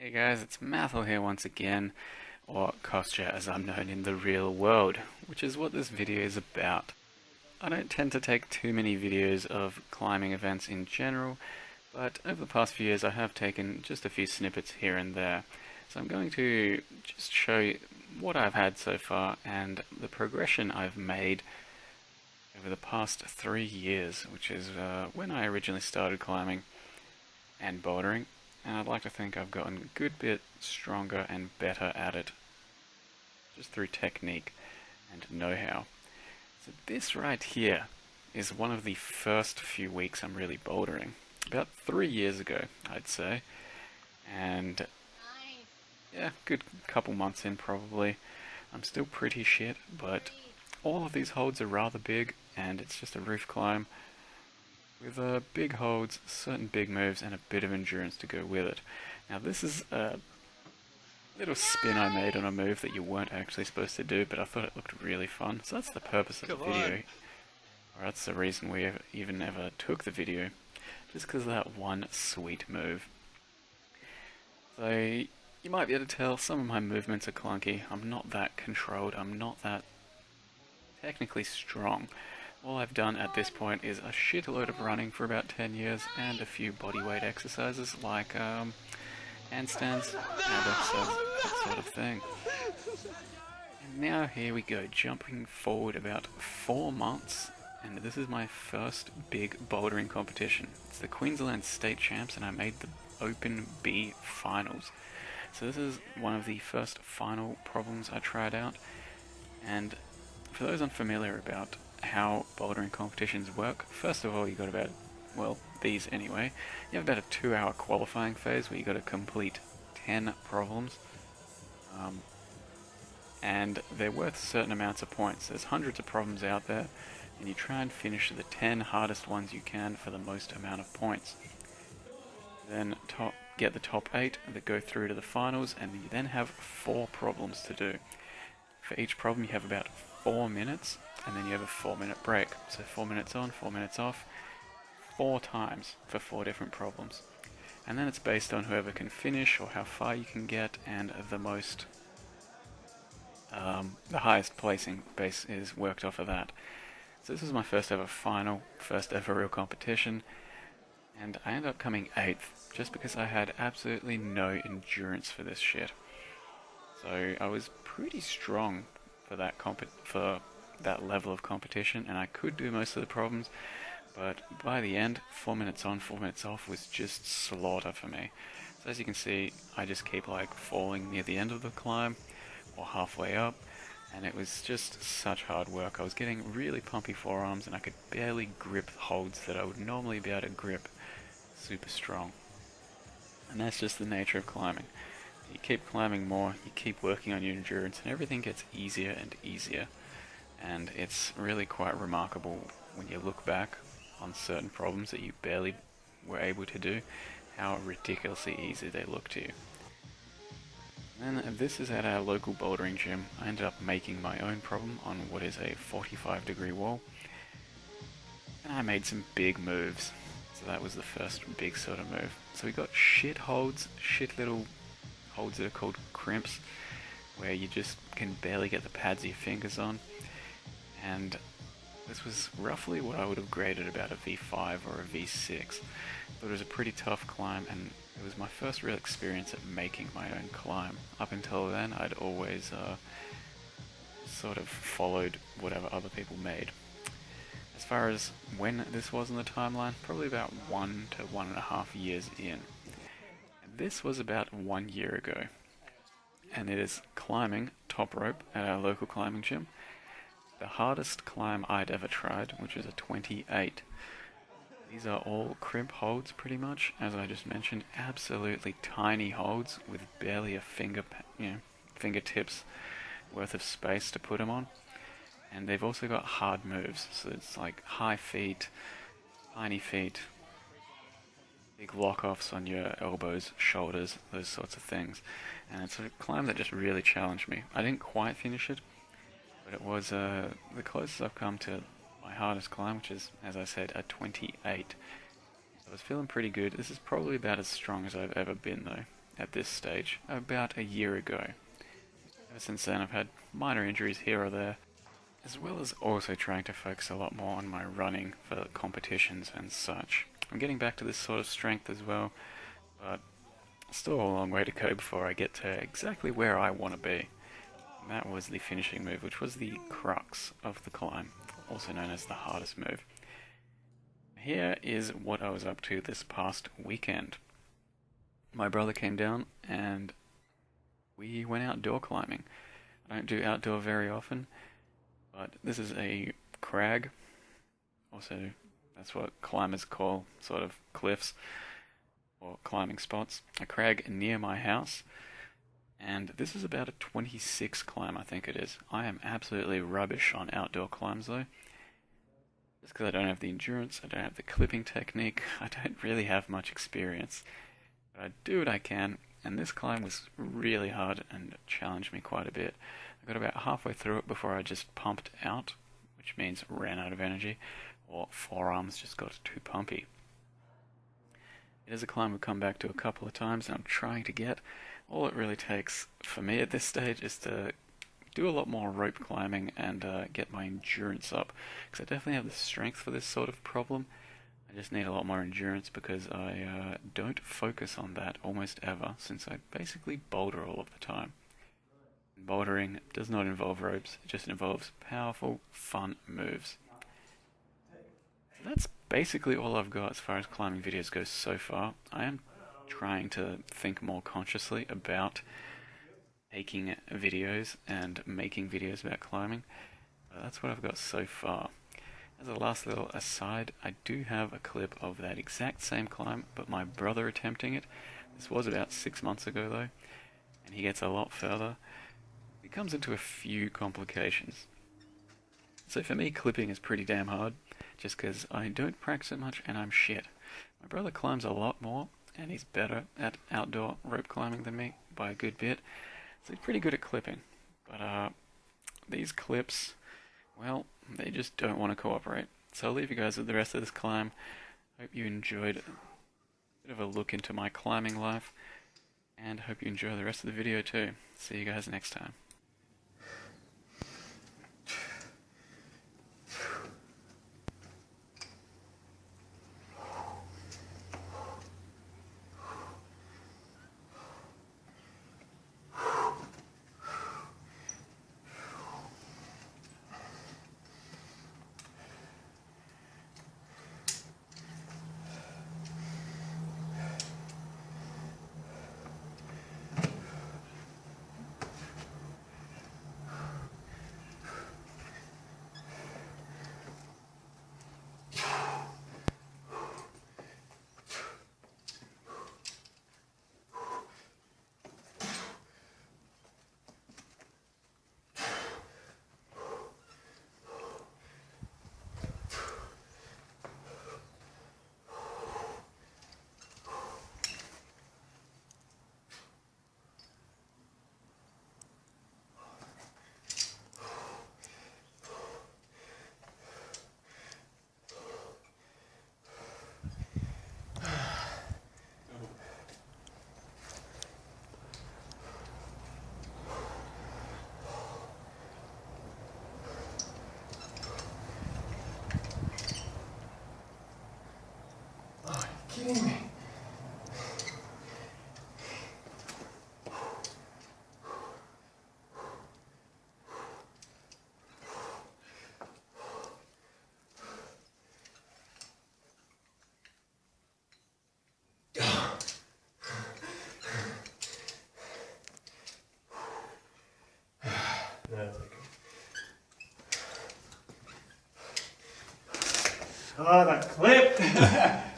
Hey guys, it's Mathel here once again, or Kostja as I'm known in the real world, which is what this video is about. I don't tend to take too many videos of climbing events in general, but over the past few years I have taken just a few snippets here and there. So I'm going to just show you what I've had so far and the progression I've made over the past 3 years, which is when I originally started climbing and bouldering, and I'd like to think I've gotten a good bit stronger and better at it just through technique and know-how. So this right here is one of the first few weeks I'm really bouldering. About 3 years ago, I'd say. And yeah, good couple months in probably. I'm still pretty shit, but all of these holds are rather big, and it's just a roof climb with big holds, certain big moves, and a bit of endurance to go with it. Now this is a little spin I made on a move that you weren't actually supposed to do, but I thought it looked really fun. So that's the purpose of the video, or that's the reason we even ever took the video, just because of that one sweet move. So you might be able to tell some of my movements are clunky. I'm not that controlled, I'm not that technically strong. All I've done at this point is a shitload of running for about 10 years and a few bodyweight exercises like handstands and that sort of thing. And now here we go, jumping forward about 4 months, and this is my first big bouldering competition. It's the Queensland State Champs, and I made the Open B Finals. So this is one of the first final problems I tried out, and for those unfamiliar about how bouldering competitions work, first of all you got about, well, these anyway, you have about a 2 hour qualifying phase where you got to complete 10 problems, and they're worth certain amounts of points. There's hundreds of problems out there, and you try and finish the 10 hardest ones you can for the most amount of points. Then get the top 8 that go through to the finals, and you then have 4 problems to do. For each problem you have about 4 minutes, and then you have a 4-minute break. So 4 minutes on, 4 minutes off, 4 times for 4 different problems. And then it's based on whoever can finish or how far you can get, and the highest placing base is worked off of that. So this was my first ever final, first ever real competition, and I ended up coming 8th just because I had absolutely no endurance for this shit. So I was pretty strong for that level of competition, and I could do most of the problems, but by the end, 4 minutes on, 4 minutes off was just slaughter for me. So as you can see, I just keep like falling near the end of the climb or halfway up, and it was just such hard work. I was getting really pumpy forearms, and I could barely grip holds that I would normally be able to grip super strong. And that's just the nature of climbing. You keep climbing more, you keep working on your endurance, and everything gets easier and easier. And it's really quite remarkable when you look back on certain problems that you barely were able to do, how ridiculously easy they look to you. And this is at our local bouldering gym. I ended up making my own problem on what is a 45-degree wall, and I made some big moves. So that was the first big sort of move. So we got shit holds, shit little holds that are called crimps, where you just can barely get the pads of your fingers on. And this was roughly what I would have graded about a V5 or a V6. But it was a pretty tough climb, and it was my first real experience at making my own climb. Up until then, I'd always sort of followed whatever other people made. As far as when this was in the timeline, probably about 1 to 1.5 years in. And this was about 1 year ago. And it is climbing top rope at our local climbing gym. The hardest climb I'd ever tried, which was a 28. These are all crimp holds pretty much, as I just mentioned, absolutely tiny holds with barely a fingertips worth of space to put them on. And they've also got hard moves, so it's like high feet, tiny feet, big lock-offs on your elbows, shoulders, those sorts of things. And it's a climb that just really challenged me. I didn't quite finish it, but it was the closest I've come to my hardest climb, which is, as I said, a 28. I was feeling pretty good. This is probably about as strong as I've ever been, though. at this stage about a year ago. Ever since then, I've had minor injuries here or there, as well as also trying to focus a lot more on my running for competitions and such. I'm getting back to this sort of strength as well, but still a long way to go before I get to exactly where I want to be. And that was the finishing move, which was the crux of the climb, also known as the hardest move. Here is what I was up to this past weekend. My brother came down and we went outdoor climbing. I don't do outdoor very often, but this is a crag. Also, that's what climbers call sort of cliffs or climbing spots. A crag near my house. And this is about a 26 climb, I think it is. I am absolutely rubbish on outdoor climbs though. Just because I don't have the endurance, I don't have the clipping technique, I don't really have much experience. But I do what I can, and this climb was really hard and challenged me quite a bit. I got about halfway through it before I just pumped out, which means ran out of energy, or forearms just got too pumpy. It is a climb I've come back to a couple of times and I'm trying to get. All it really takes for me at this stage is to do a lot more rope climbing and get my endurance up, because I definitely have the strength for this sort of problem. I just need a lot more endurance because I don't focus on that almost ever, since I basically boulder all of the time. Bouldering does not involve ropes, it just involves powerful, fun moves. That's basically all I've got as far as climbing videos go so far. I am trying to think more consciously about taking videos and making videos about climbing. But that's what I've got so far. As a last little aside, I do have a clip of that exact same climb, but my brother attempting it. This was about 6 months ago though, and he gets a lot further. It comes into a few complications. So for me, clipping is pretty damn hard, just because I don't practice it much and I'm shit. My brother climbs a lot more, and he's better at outdoor rope climbing than me by a good bit. So he's pretty good at clipping, but these clips, well, they just don't want to cooperate. So I'll leave you guys with the rest of this climb. Hope you enjoyed a bit of a look into my climbing life, and hope you enjoy the rest of the video too. See you guys next time. Kidding me? Oh, that clip!